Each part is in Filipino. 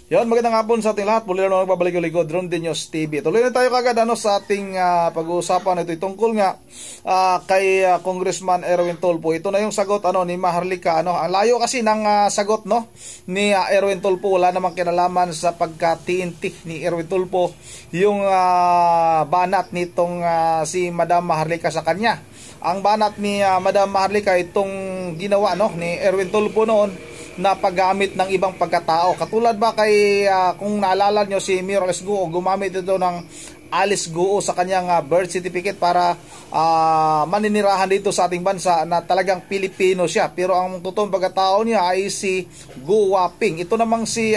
Yon, magandang hapon sa ating lahat. Muli na nagbabalik-likod, Ron de News TV. Tuloy na tayo kagad sa ating pag-uusapan. Ito tungkol nga kay Congressman Erwin Tulfo. Ito na yung sagot ni Maharlika. Ang layo kasi ng sagot ni Erwin Tulfo. Wala namang kinalaman sa pagka-TNT ni Erwin Tulfo yung banat nitong si Madam Maharlika sa kanya. Ang banat ni Madam Maharlika itong ginawa ni Erwin Tulfo noon na paggamit ng ibang pagkatao. Katulad ba kay kung naalala nyo si Mayor Alice Guo, gumamit ito ng Alice Guo sa kanyang birth certificate para maninirahan dito sa ating bansa na talagang Pilipino siya. Pero ang totoong pagkatao niya ay si Guo Waping. Ito namang si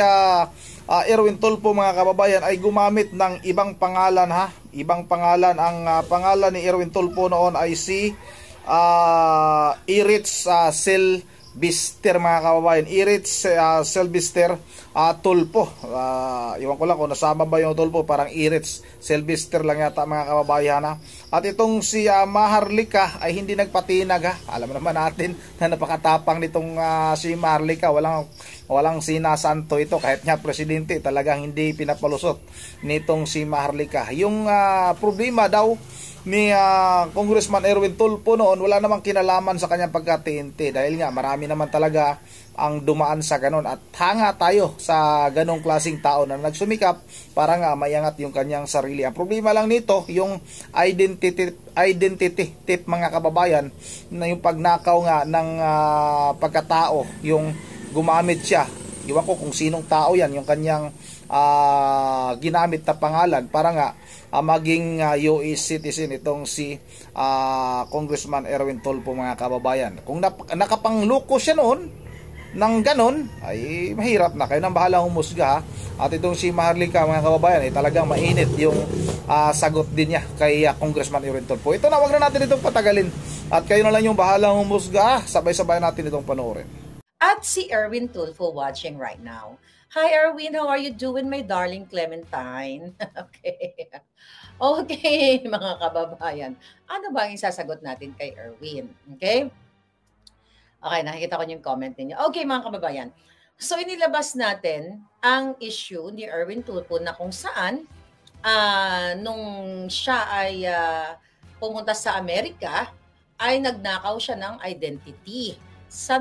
Erwin Tulfo, mga kababayan, ay gumamit ng ibang pangalan Ibang pangalan. Ang pangalan ni Erwin Tulfo noon ay si Iritz Sylvester, mga kababayan. Iritz Sylvester Tulfo. Iwan ko lang kung nasama ba yung Tulfo, parang Iritz Sylvester lang yata, mga kababayan. At itong si Maharlika ay hindi nagpatinag. Alam naman natin na napakatapang nitong si Maharlika. Walang sinasanto ito, kahit nga presidente talagang hindi pinapalusot nitong si Maharlika. Yung problema daw ni Congressman Erwin Tulfo noon, wala namang kinalaman sa kanyang pagka-TNT dahil nga marami naman talaga ang dumaan sa ganon, at hanga tayo sa ganong klaseng tao na nagsumikap para nga mayangat yung kanyang sarili. Ang problema lang nito yung identity tip, mga kababayan, na yung pagnakaw nga ng pagkatao, yung gumamit siya. Iwan ko kung sinong tao yan, yung kanyang ginamit na pangalan para nga maging US citizen itong si Congressman Erwin Tulfo, mga kababayan. Kung nakapangluko siya noon ng ganon, ay mahirap na. Kayo nang bahala humusga. At itong si Maharlika, mga kababayan, ay talagang mainit yung sagot din niya kay Congressman Erwin Tulfo. Ito na, wag na natin itong patagalin. At kayo na lang yung bahala humusga. Sabay-sabay natin itong panoorin. At si Erwin Tulfo watching right now. Hi Erwin, how are you doing, my darling Clementine? Okay, mga kababayan. Ano ba ang isasagot natin kay Erwin? Okay, nakikita ko yung comment ninyo. Okay, mga kababayan. So, inilabas natin ang issue ni Erwin Tulfo na kung saan nung siya ay pumunta sa Amerika, ay nagnakaw siya ng identity sa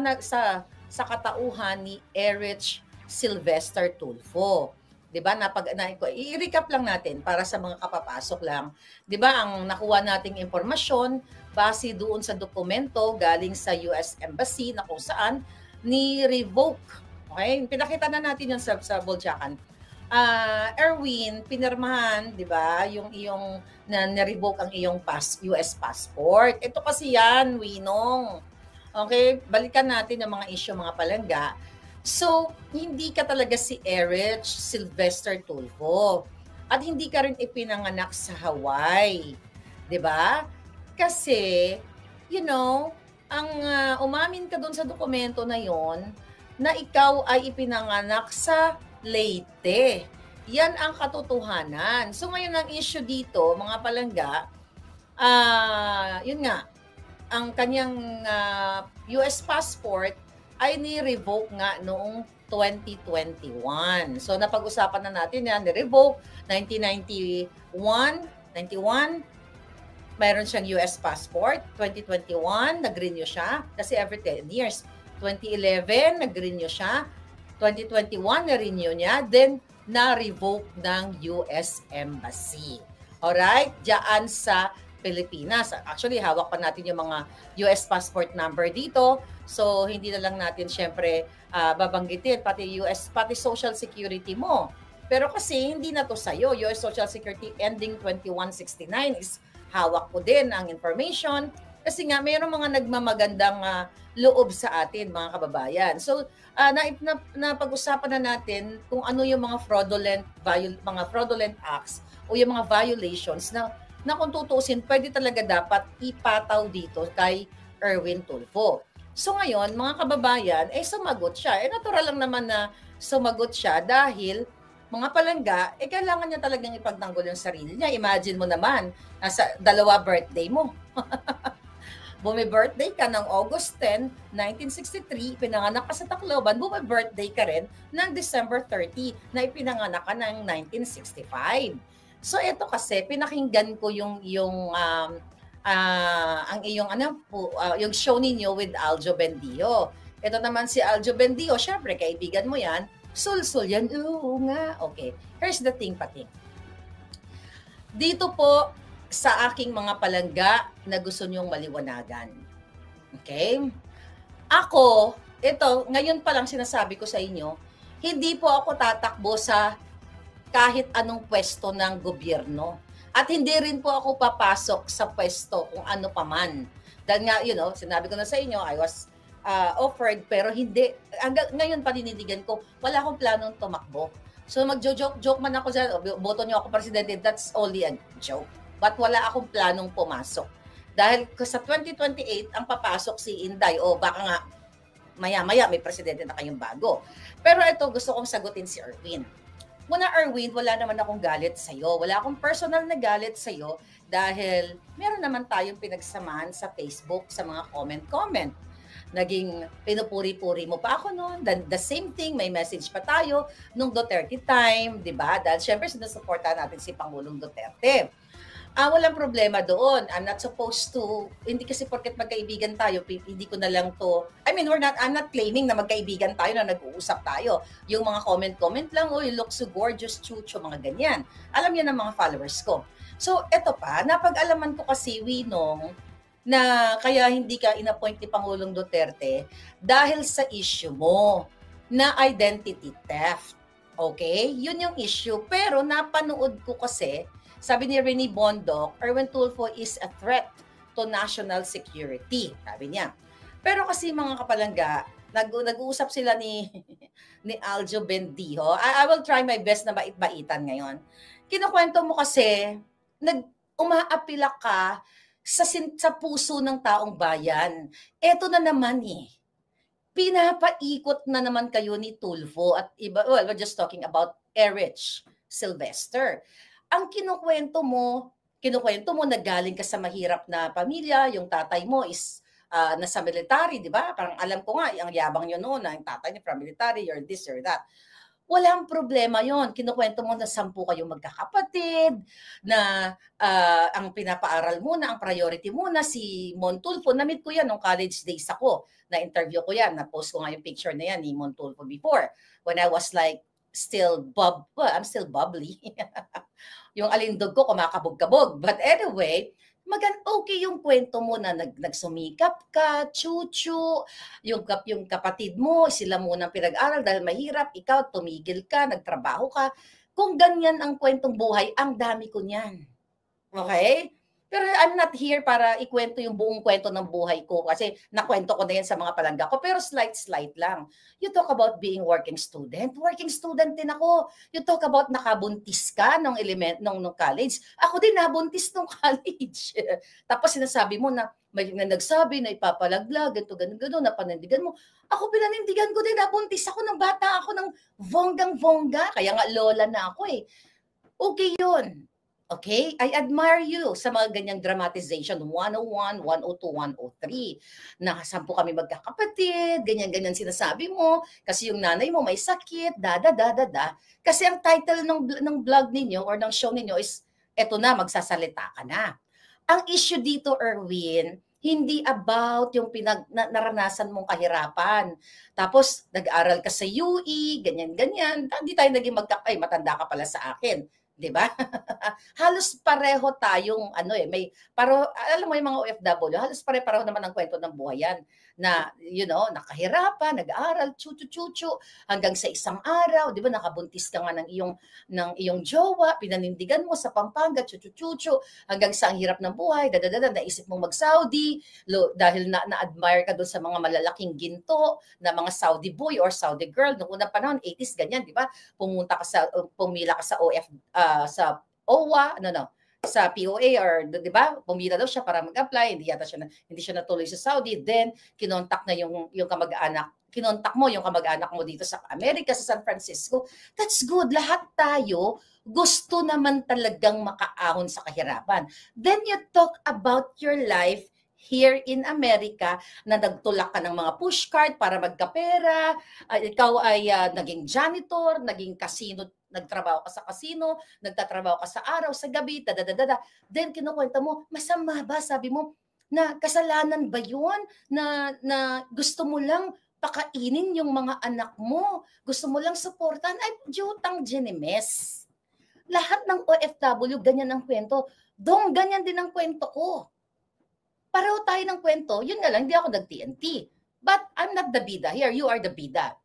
katauhan ni Erich Sylvester Tulfo. 'Di ba? I-recap lang natin para sa mga kapapasok lang. 'Di ba, ang nakuha nating impormasyon base doon sa dokumento galing sa US Embassy na kung saan ni-revoke. Okay? Pinakita na natin 'yon sa Boljakan. Erwin, pinirmahan, 'di ba, yung iyong na-revoke ang iyong US passport. Ito kasi 'yan, Winong. Okay, balikan natin ang mga issue, mga palangga. So, hindi ka talaga si Erich Sylvester Tulfo. At hindi ka rin ipinanganak sa Hawaii. 'Di ba? Kasi, ang umamin ka doon sa dokumento na yon na ikaw ay ipinanganak sa Leyte. Yan ang katotohanan. So, ngayon ang issue dito, mga palangga, yun nga, ang kanyang US passport ay ni-revoke nga noong 2021. So, napag-usapan na natin yan, ni-revoke, 91, mayroon siyang US passport, 2021, nag-renew siya, kasi every 10 years. 2011, nag-renew siya, 2021, na-renew niya, then na-revoke ng US Embassy. Alright? Diyan sa Pilipinas. Actually, hawak pa natin yung mga US passport number dito. So, hindi na lang natin syempre babanggitin pati Social Security mo. Pero kasi hindi na to sa'yo. US Social Security ending 2169 is hawak ko din ang information. Kasi nga, mayroong mga nagmamagandang loob sa atin, mga kababayan. So, napag-usapan na natin kung ano yung mga fraudulent acts o yung mga violations na kung tutuusin, pwede talaga dapat ipataw dito kay Erwin Tulfo. So ngayon, mga kababayan, sumagot siya. Natural lang naman na sumagot siya dahil, mga palangga, kailangan niya talagang ipagtanggol yung sarili niya. Imagine mo naman, nasa 2 birthday mo. Bumi-birthday ka ng August 10, 1963, pinanganak ka sa Tacloban, bumi-birthday ka rin ng December 30 na ipinanganak ka ng 1965. So ito kasi pinakinggan ko ang iyong yung show ninyo with Aljo Bendio. Ito naman si Aljo Bendio, syempre kaibigan mo yan. Sul-sul yan. Oo nga. Okay. Here's the thing, pating. Dito po sa aking mga palangga na gusto niyong maliwanagan. Okay? Ako, ito, ngayon pa lang sinasabi ko sa inyo, hindi po ako tatakbo sa kahit anong pwesto ng gobyerno. At hindi rin po ako papasok sa pwesto kung ano pa man. Dahil nga, sinabi ko na sa inyo, I was offered, pero hindi. Ngayon panindigan ko, wala akong planong tumakbo. So magjo-joke man ako dyan, boto niyo ako presidente, that's only a joke. But wala akong planong pumasok. Dahil sa 2028, ang papasok si Inday, o baka nga maya-maya may presidente na kayong bago. Pero ito, gusto kong sagutin si Erwin. Muna, Erwin, wala naman akong galit sa'yo. Wala akong personal na galit sa'yo dahil meron naman tayong pinagsamahan sa Facebook sa mga comment-comment. Naging pinupuri-puri mo pa ako noon. The same thing, may message pa tayo nung Duterte time, di ba? Dahil syempre sinusuporta natin si Pangulong Duterte. Walang problema doon. I'm not supposed to, hindi kasi porket magkaibigan tayo, hindi ko na lang to, I'm not claiming na magkaibigan tayo na nag-uusap tayo. Yung mga comment lang, you look so gorgeous, chucho, mga ganyan. Alam yan ng mga followers ko. So, eto pa, napag-alaman ko kasi, Winong, na kaya hindi ka inappoint ni Pangulong Duterte dahil sa issue mo na identity theft. Okay? Yun yung issue. Pero napanood ko kasi, sabi ni Rene Bondoc, Erwin Tulfo is a threat to national security. Sabi niya. Pero kasi mga kapalangga, nag-uusap sila ni Aljo Bendio. I will try my best na bait-baitan ngayon. Kinukwento mo kasi, umaapila ka sa puso ng taong bayan. Eto na naman pinapaikot na naman kayo ni Tulfo at iba, well, we're just talking about Erich Sylvester. Ang kinukwento mo na galing ka sa mahirap na pamilya, yung tatay mo is nasa military, di ba? Parang alam ko nga, ang yabang nyo noon na yung tatay niya from military, you're this or that. Walang problema yon. Kinukwento mo na 10 kayong magkakapatid, na ang pinapaaral muna, ang priority muna si Montulfo. Na-meet ko yan nung college days ako. Na-interview ko yan. Na-post ko nga yung picture na yan ni Montulfo before. When I was like, I'm still bubbly. Yung alindog ko kumakabog-kabog. But anyway, okay yung kwento mo na nagsumikap ka, chuchu, yung kapatid mo, sila munang pinag-aral dahil mahirap, ikaw tumigil ka, nagtrabaho ka. Kung ganyan ang kwentong buhay, ang dami ko niyan. Okay? Pero I'm not here para ikwento yung buong kwento ng buhay ko kasi nakwento ko na yan sa mga palangga ko. Pero slight lang. You talk about being working student. Working student din ako. You talk about nakabuntis ka nung college. Ako din nabuntis nung college. Tapos sinasabi mo na may nagsabi na ipapalaglag, ganito, gano'n, na panindigan mo. Ako pinanindigan ko din, nabuntis ako ng bata ako ng vonggang-vongga. Kaya nga lola na ako Okay yun. Okay? I admire you sa mga ganyang dramatization, 101, 102, 103. Na 10 kami magkakapatid, ganyan-ganyan sinasabi mo, kasi yung nanay mo may sakit, da. Kasi ang title ng vlog ninyo or ng show ninyo is, eto na, magsasalita ka na. Ang issue dito, Erwin, hindi about yung naranasan mong kahirapan. Tapos, nag-aral ka sa UE, ganyan-ganyan. Hindi tayo naging matanda ka pala sa akin. 'Di ba? Halos pareho tayong alam mo yung mga OFW, halos pare-pareho naman ang kwento ng buhay yan na nakahirapan, nag-aaral, chuchu hanggang sa isang araw, 'di ba, nakabuntis ka nga ng iyong jowa, pinanindigan mo sa Pampanga, chuchu hanggang sa ang hirap ng buhay, naisip mong mag-Saudi dahil na-admire ka doon sa mga malalaking ginto na mga Saudi boy or Saudi girl noong unang panahon, 80s ganyan, 'di ba? Pumila ka sa sa OWA, sa POA or 'di ba? Pumila daw siya para mag-apply, hindi siya natuloy sa Saudi. Then kinontak na yung kamag-anak. Kinontak mo yung kamag-anak mo dito sa Amerika, sa San Francisco. That's good. Lahat tayo gusto naman talagang makaahon sa kahirapan. Then you talk about your life here in America na nagtulak ka ng mga pushcart para magkapera, ikaw ay naging janitor, naging casino, nagtrabaho ka sa casino, nagtatrabaho ka sa araw, sa gabi, dadadadada. Then kinukwenta mo, masama ba? Sabi mo, na kasalanan ba yun? Na gusto mo lang pakainin yung mga anak mo? Gusto mo lang supportan? Ay, jutang Genemes. Lahat ng OFW, ganyan ang kwento. Dong, ganyan din ang kwento ko. Pareho tayo ng kwento. Yun nga lang, hindi ako nag-TNT. But I'm not the bida here. You are the bida.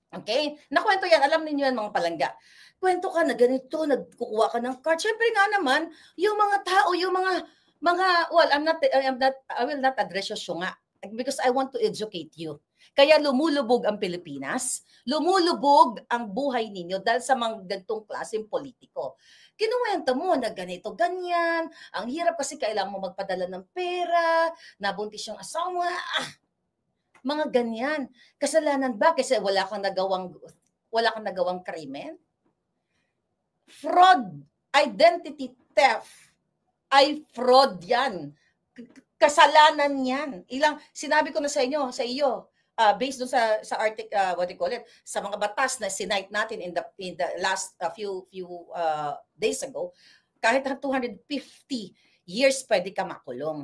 Okay? Nakwento yan. Alam niyo yan, mga palangga. Kwento ka na ganito, nagkukuha ka ng card. Siyempre nga naman, yung mga tao, yung mga well, I will not address you nga. Because I want to educate you. Kaya lumulubog ang Pilipinas, lumulubog ang buhay ninyo dahil sa mga ganitong klaseng politiko. Kinuwento mo na ganito, ganyan, ang hirap kasi kailangan mo magpadala ng pera, nabuntis yung asawa, mga ganyan. Kasalanan ba kasi wala kang nagawang krimen? Fraud, identity theft, ay fraud yan. Kasalanan yan. Sinabi ko na sa iyo, based dun sa article, what do you call it, sa mga batas na sinite natin in the last few days ago, kahit 250 years pwede ka makulong.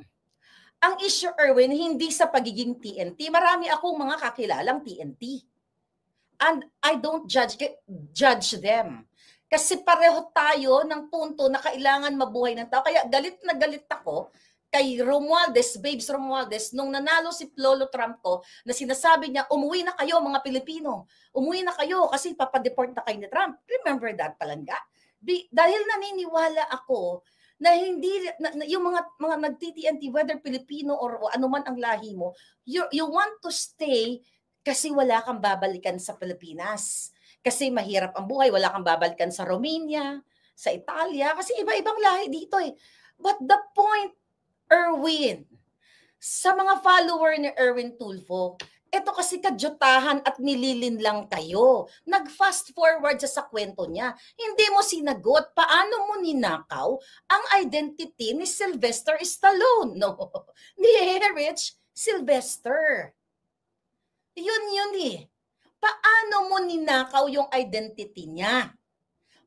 Ang issue, Erwin, hindi sa pagiging TNT. Marami akong mga kakilalang TNT. And I don't judge them. Kasi pareho tayo ng punto na kailangan mabuhay ng tao. Kaya galit na galit ako kay Babes Romualdez, nung nanalo si Lolo Trump ko, na sinasabi niya, umuwi na kayo mga Pilipino. Umuwi na kayo kasi papadeport na kayo ni Trump. Remember that, palangga? Dahil naniniwala ako na hindi, yung mga nag-TNT, whether Pilipino or anuman ang lahi mo, you want to stay kasi wala kang babalikan sa Pilipinas. Kasi mahirap ang buhay, wala kang babalikan sa Romania, sa Italia, kasi iba-ibang lahi dito eh. But the point, Erwin, sa mga follower ni Erwin Tulfo, ito kasi kadyutahan at nililin lang kayo. Nag-fast forward sa kwento niya. Hindi mo sinagot paano mo ninakaw ang identity ni Sylvester Stallone. No, ni Erich Sylvester. Yun eh. Paano mo ninakaw yung identity niya?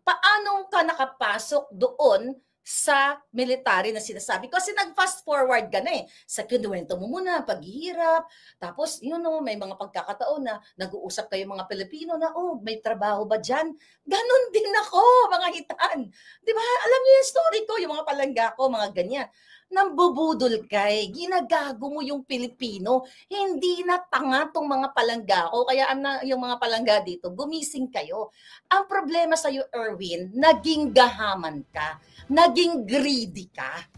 Paano ka nakapasok doon sa military na sinasabi? Kasi nag-fast forward ka na eh. Sa kinuwento mo muna, paghihirap. Tapos, may mga pagkakataon na nag-uusap kayo mga Pilipino na, may trabaho ba dyan? Ganon din ako, mga hitaan. Di ba? Alam niyo yung story ko, yung mga palangga ko, mga ganyan. Nambubudol kay, ginagago mo yung Pilipino. Hindi na tanga tong mga palangga ko. Kaya yung mga palangga dito, gumising kayo. Ang problema sa iyo, Erwin, naging gahaman ka. Naging greedy ka.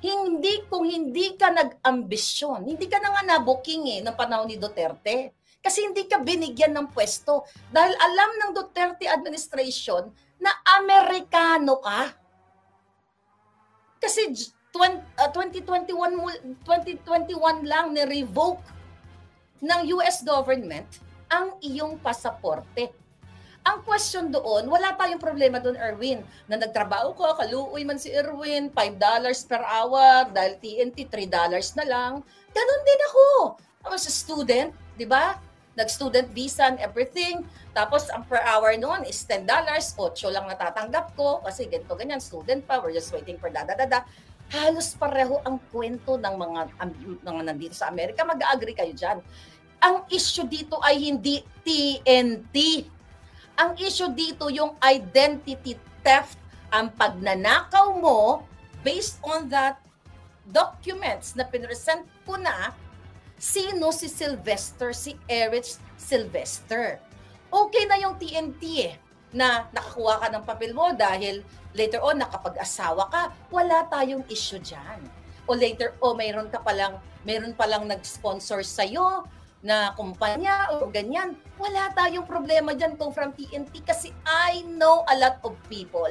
Kung hindi ka nag-ambisyon, hindi ka na nga nabuking ng panahon ni Duterte. Kasi hindi ka binigyan ng pwesto. Dahil alam ng Duterte administration na Amerikano ka. Kasi 2021 lang ni-revoke ng US government ang iyong pasaporte. Ang question doon, wala tayong problema doon, Erwin, na nagtrabaho ko, kaluoy man si Erwin, $5 per hour, dahil TNT, $3 na lang. Ganon din ako. I was a student, di ba? Nag-student visa and everything. Tapos, ang per hour noon is $10, 8 lang natatanggap ko, kasi ganito, ganyan, student pa, we're just waiting for da-da-da-da. Halos pareho ang kwento ng mga nandito sa Amerika. Mag-agree kayo dyan. Ang issue dito ay hindi TNT. Ang issue dito yung identity theft. Ang pagnanakaw mo based on that documents na pinresent ko na sino si Sylvester, si Erich Sylvester. Okay na yung TNT na nakakuha ka ng papel mo dahil later on, nakapag-asawa ka, wala tayong issue dyan. O later, mayroon palang nag-sponsor sa'yo na kumpanya o ganyan. Wala tayong problema dyan kung from TNT kasi I know a lot of people.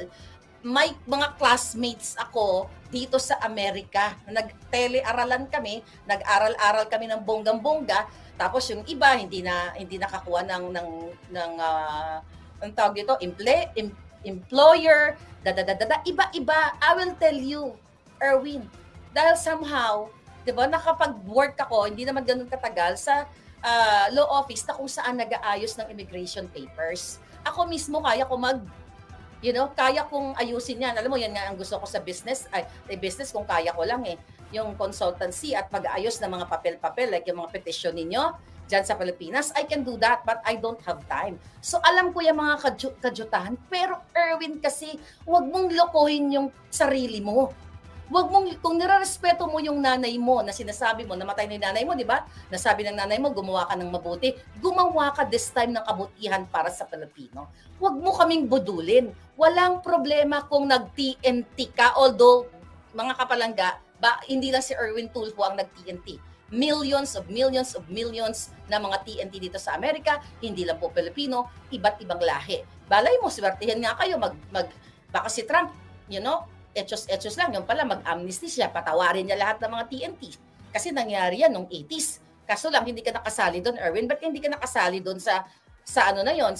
May mga classmates ako dito sa Amerika. Nag-telearalan kami, nag-aral-aral kami ng bonggang-bongga. Tapos yung iba, hindi nakakuha ng ang tawag dito, employer, iba-iba. I will tell you, Erwin, dahil somehow, 'Di ba? Nakapag-work ako, hindi naman ganoon katagal sa law office na kung saan nag-aayos ng immigration papers. Ako mismo kaya ko kaya kong ayusin yan. Alam mo, yan nga ang gusto ko sa business. Business kung kaya ko lang eh. Yung consultancy at pag-aayos ng mga papel-papel, like yung mga petition ninyo dyan sa Pilipinas, I can do that, but I don't have time. So, alam ko yung mga kadyutahan, pero Erwin kasi, wag mong lokohin yung sarili mo. Wag mong, kung nirarespeto mo yung nanay mo na sinasabi mo, namatay na yung nanay mo, di ba? Nasabi ng nanay mo, gumawa ka ng mabuti. Gumawa ka this time ng kabutihan para sa Pilipino. Wag mo kaming budulin. Walang problema kung nag-TNT ka, although, mga kapalangga, hindi lang si Erwin Tulfo ang nag-TNT. Millions of millions na mga TNT dito sa Amerika, hindi lang po Pilipino, iba't ibang lahi. Balay mo, swertihan nga kayo, baka si Trump, etos lang, yung pala mag-amnesty siya, patawarin niya lahat ng mga TNT. Kasi nangyari yan nung 80s. Kaso lang, hindi ka nakasali doon, Erwin. Ba't hindi ka nakasali doon sa ano na yon,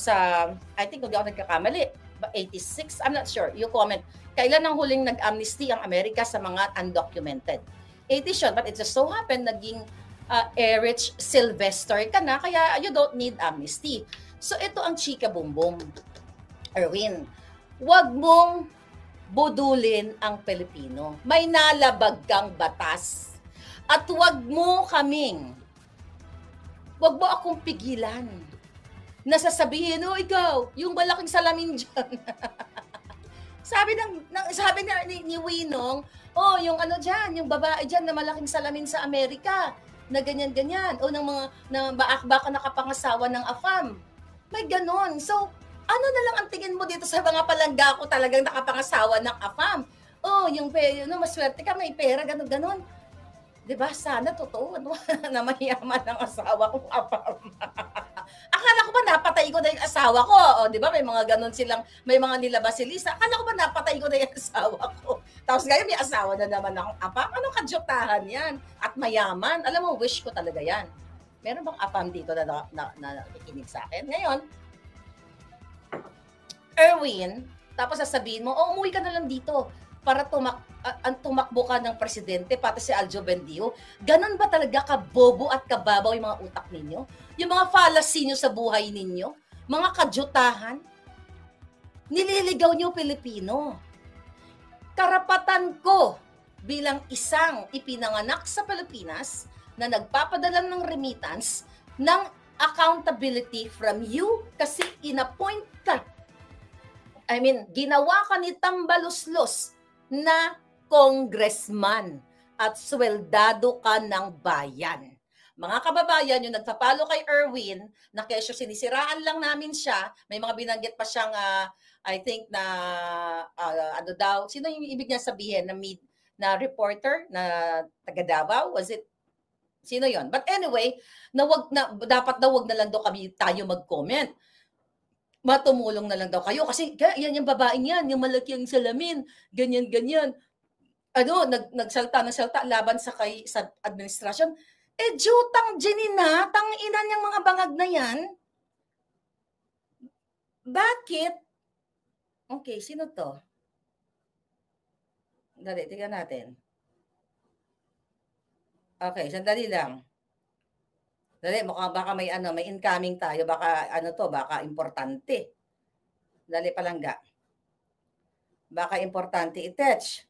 I think, hindi ako nagkakamali, 86, I'm not sure, you comment. Kailan ang huling nag-amnesty ang Amerika sa mga undocumented? 80s yun, but it just so happened, naging Erich Sylvester ka na, kaya you don't need amnesty. So ito ang chika bumbong, Erwin. Wag mong budulin ang Pilipino. May nalabag kang batas. At wag mo akong pigilan. Nasasabihin, ikaw, yung malaking salamin dyan. sabi ni Winong, yung ano dyan, yung babae dyan na malaking salamin sa Amerika, na ganyan-ganyan, o ng mga, baka nakapangasawa ng AFAM. May ganon. So, ano na lang ang tingin mo dito sa mga palangga ko talagang nakapangasawa ng AFAM? Yung maswerte ka, may pera, ganon-ganon. Diba? Sana totoo, na mayaman ang asawa kong AFAM. Akala ko ba napatay ko na yung asawa ko? Diba? May mga ganon silang, may mga nilabas si Lisa. Akala ko ba napatay ko na yung asawa ko? Tapos ngayon may asawa na naman akong AFAM. Anong kadyutahan yan? At mayaman. Alam mo, wish ko talaga yan. Meron bang AFAM dito na nakikinig sa akin? Ngayon, Erwin, tapos sasabihin mo, umuwi ka na lang dito para tumakbo ka ng presidente, pati si Aljo Bendio. Ganon ba talaga kabobo at kababaw yung mga utak ninyo? Yung mga fallacy nyo sa buhay ninyo? Mga kadyutahan? Nililigaw nyo Pilipino. Karapatan ko bilang isang ipinanganak sa Pilipinas na nagpapadala ng remittance ng accountability from you kasi inappoint ka. Ginawa ka ni Tambaluslos na congressman at sweldado ka ng bayan. Mga kababayan, yung nagpapalo kay Erwin, na kesyo sinisiraan lang namin siya, may mga binanggit pa siyang, I think na, sino yung ibig niya sabihin na reporter na taga Davao? Was it? Sino yon? But anyway, dapat daw wag na lang tayo mag-comment. Matumulong na lang daw kayo kasi yan yung babaeng yan, yung malaki ang salamin, ganyan-ganyan. Nagsalta laban sa administrasyon. Jutang ginina, ina niyang mga bangag na yan. Bakit? Okay, sino to? Dali, tingnan natin. Okay, sandali lang. Dali, mukhang baka may incoming tayo, baka baka importante. Dali palangga. Baka importante i-touch.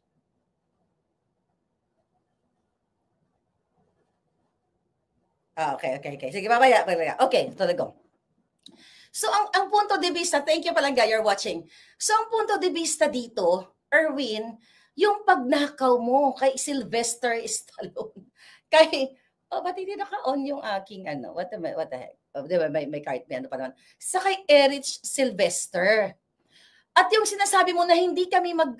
Okay. Sige, babaya. Okay, talaga. So, ang punto de vista, thank you palangga, you're watching. So, ang punto de vista dito, Erwin, yung pagnakaw mo kay Sylvester Stallone, ba't hindi naka-on yung aking what the heck? Diba, may card, pa naman. Sa kay Erich Sylvester. At yung sinasabi mo na hindi kami what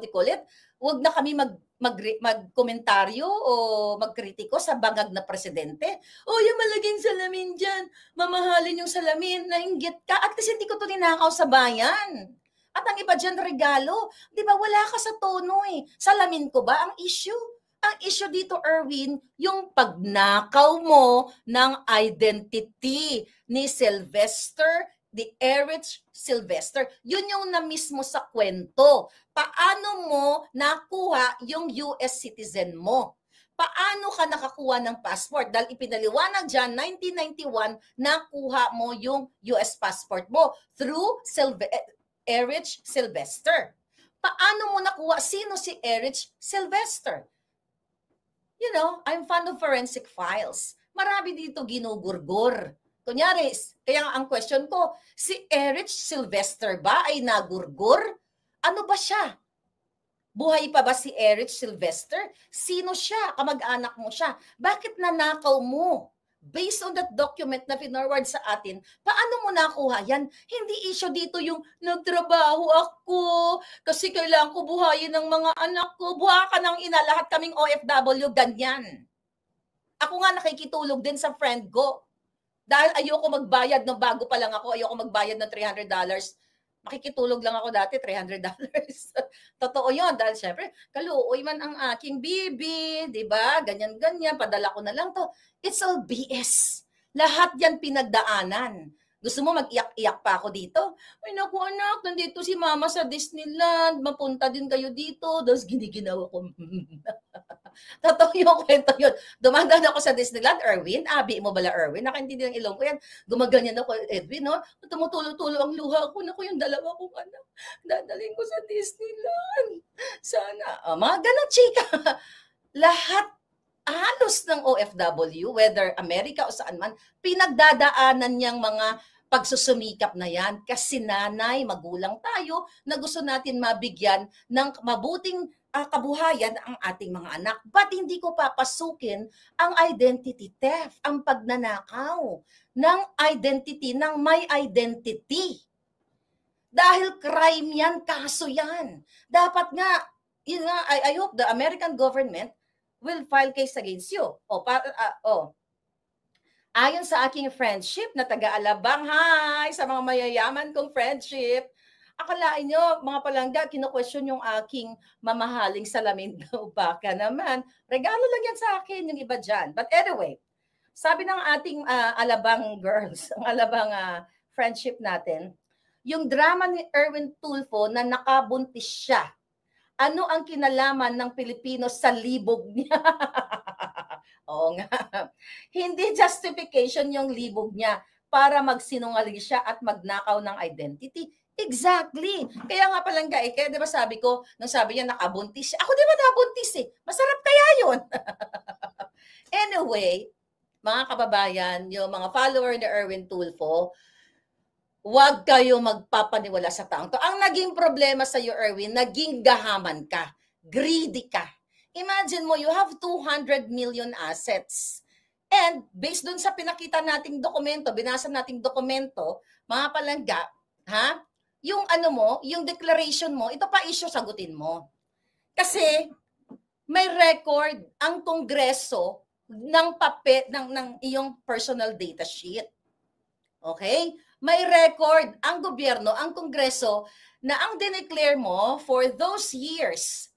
do you call it? Huwag na kami magkomentaryo o magkritiko sa bangag na presidente. Yung malaging salamin dyan. Mamahalin yung salamin, nainggit ka. At least hindi ko to ninakaw sa bayan. At ang iba dyan, regalo. Di ba, wala ka sa tono eh. Salamin ko ba ang issue? Ang issue dito, Erwin, yung pagnakaw mo ng identity ni Erich Sylvester. Yun yung na-miss mo sa kwento. Paano mo nakuha yung US citizen mo? paano ka nakakuha ng passport? Dahil ipinaliwanag dyan, 1991, nakuha mo yung US passport mo through Erich Sylvester. Paano mo nakuha? Sino si Erich Sylvester? You know, I'm fond of forensic files. Marami dito ginugurgur. Kunyari, kaya ang question ko, si Erich Sylvester ba ay nagurgur? Ano ba siya? Buhay pa ba si Erich Sylvester? Sino siya? Kamag-anak mo siya? Bakit nanakaw mo? Based on that document na pinorward sa atin, paano mo nakuha yan? Hindi issue dito yung nagtrabaho ako kasi kailangan ko buhayin ng mga anak ko. Buha ka ng ina, lahat kaming OFW, ganyan. Ako nga nakikitulog din sa friend ko. Dahil ayoko magbayad no bago pa lang ako, ayoko magbayad ng $300. Makikitulog lang ako dati, $300. Totoo yun, dahil syempre, kaluoy man ang aking bibi, di ba? Ganyan-ganyan, padala ko na lang to. It's all BS. Lahat yan pinagdaanan. Gusto mo mag-iyak-iyak pa ako dito? Ay naku anak, nandito si mama sa Disneyland, mapunta din kayo dito. Tapos giniginawa ko. Totoo yung kwento yun. Dumadaan ako sa Disneyland, Erwin. Abi mo bala, Erwin? Nakaintindi ng ilong ko yan. Gumaganyan ako, Edwin, no? Tumutulo-tulo ang luha ko. Naku, yung dalawa kong anak. Dadaling ko sa Disneyland. Sana. Mga ganun, chika. Lahat, halos ng OFW, whether Amerika o saan man, pinagdadaanan niyang mga pagsusumikap na yan. Kasi nanay, magulang tayo, na gusto natin mabigyan ng mabuting kabuhayan ang ating mga anak. But hindi ko papasukin ang identity theft, ang pagnanakaw ng identity, ng may identity. Dahil crime yan, kaso yan. Dapat nga, yun nga, I hope the American government will file case against you. Ayon sa aking friendship na taga-Alabang, hi, sa mga mayayaman kong friendship, akalain nyo, mga palangga, kino-question yung aking mamahaling salamin daw. Baka naman. Regalo lang yan sa akin, yung iba dyan. But anyway, sabi ng ating Alabang girls, ang Alabang friendship natin, yung drama ni Erwin Tulfo na nakabuntis siya. Ano ang kinalaman ng Pilipino sa libog niya? Oo nga. Hindi justification yung libog niya para magsinungaling siya at magnakaw ng identity. Exactly. Kaya nga palang kaya di ba sabi ko, nung sabi niya nakabuntis siya, ako di ba nabuntis eh. Masarap kaya yun. Anyway, mga kababayan, yung mga follower ni Erwin Tulfo, huwag kayo magpapaniwala sa taong to. Ang naging problema sa iyo, Erwin, naging gahaman ka. Greedy ka. Imagine mo, you have 200 million assets. And based dun sa pinakita nating dokumento, binasa nating dokumento, mga palangga, ha? Yung ano mo, yung declaration mo, ito pa issue sagutin mo. Kasi may record ang Kongreso ng ng iyong personal data sheet. Okay? May record ang gobyerno, ang Kongreso na ang dineclare mo for those years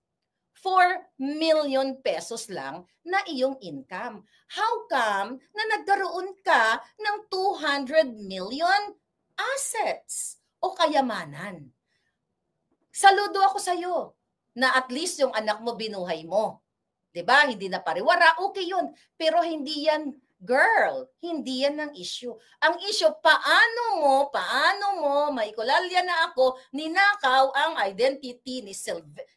4 million pesos lang na iyong income. How come na nagkaroon ka ng 200 million assets o kayamanan? Saludo ako sa iyo na at least yung anak mo binuhay mo. 'Di ba? Hindi na pariwara, okay 'yun. Pero hindi yan, girl, hindi yan ang issue. Ang issue, paano mo, maikulalya na ako, ninakaw ang identity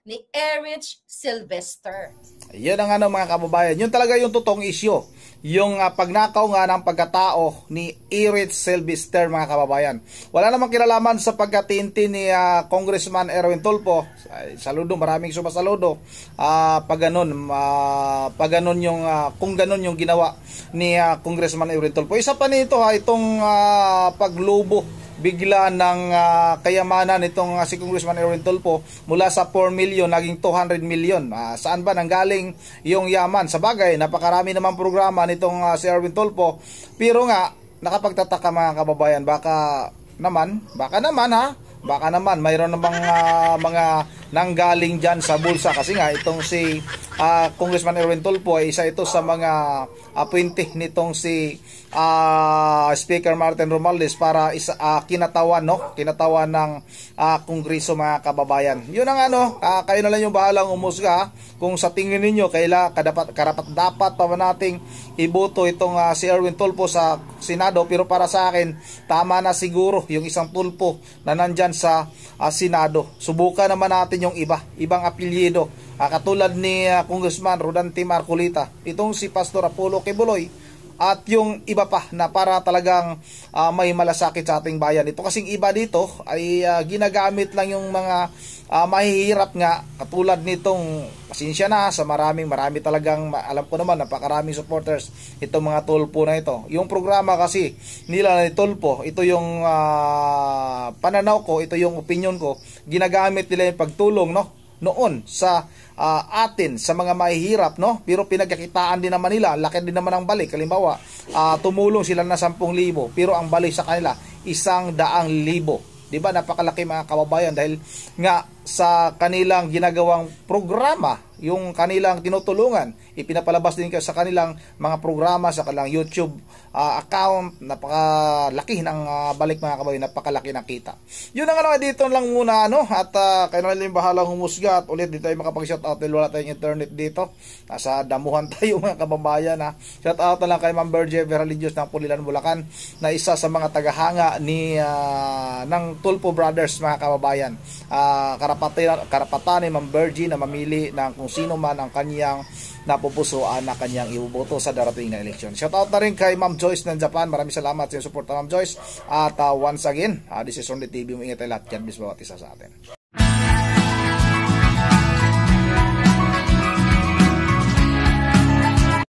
ni Erich Sylvester. Yan ang mga kababayan. Yun talaga yung totoong issue. Yung pagnakaw nga ng pagkatao ni Erich Sylvester, mga kababayan. Wala namang kinalaman sa pagkatinti ni Congressman Erwin Tulfo. Saludo, maraming sumasaludo. Pag ganun yung, kung ganun yung ginawa ni Congressman Erwin Tulfo. Isa pa nito itong paglubo bigla ng kayamanan nitong si Congressman Erwin Tulfo mula sa 4 million naging 200 million. Saan ba nanggaling yung yaman? Sa bagay, napakarami naman programa nitong si Erwin Tulfo. Pero nga, nakapagtataka mga kababayan, baka naman mayroon namang mga nanggaling dyan sa bulsa. Kasi nga itong si Congressman Erwin Tulfo ay isa ito sa mga appointee nitong si Speaker Martin Romualdez para kinatawan, no? Kinatawan ng Kongreso, mga kababayan. Yun ang kayo na lang yung bahalang umusga kung sa tingin ninyo karapat-dapat pa ba nating iboto itong si Erwin Tulfo sa Senado. Pero para sa akin, tama na siguro yung isang Tulfo na nandyan sa Senado. Subukan naman natin yung ibang apelyido, katulad ni Congressman Rodante Marcolita, itong si Pastor Apollo Quiboloy, at yung iba pa na para talagang may malasakit sa ating bayan. Ito kasing iba dito ay ginagamit lang yung mga mahihirap nga, katulad nitong, pasensya na sa marami talagang, alam ko naman napakaraming supporters itong mga Tulfo na ito. Yung programa kasi nila ni Tulfo, ito yung pananaw ko, ito yung opinion ko, ginagamit nila yung pagtulong, no, noon sa atin sa mga mahihirap, no? Pero pinagkakitaan din naman nila, laki din naman ang balik. Halimbawa, tumulong sila na 10,000, pero ang balik sa kanila 100,000. Di ba? Napakalaki, mga kababayan, dahil nga sa kanilang ginagawang programa, yung kanilang tinutulungan, ipinapalabas din sa kanilang mga programa, sa kanilang YouTube account. Napakalaki ng balik, mga kababayan, napakalaki ng kita. Yun ang dito lang muna, at kayo na lang bahalang humusga, at ulit dito tayo makapag-shoutout dahil wala tayong internet dito. Nasa damuhan tayo, mga kababayan. Shoutout na lang kay Ma'am Bergie Veralios ng Pulilan, Bulacan, na isa sa mga tagahanga ng Tulfo Brothers, mga kababayan. Karapatan ni Ma'am Bergie na mamili ng kung sino man ang kanyang napupusuan na kanyang iboboto sa darating na eleksyon. Shoutout na rin kay Ma'am Joyce ng Japan. Maraming salamat sa support, Ma'am Joyce. At once again, this is Ronde TV. Ingat tayo lahat. God bless bawat isa sa atin.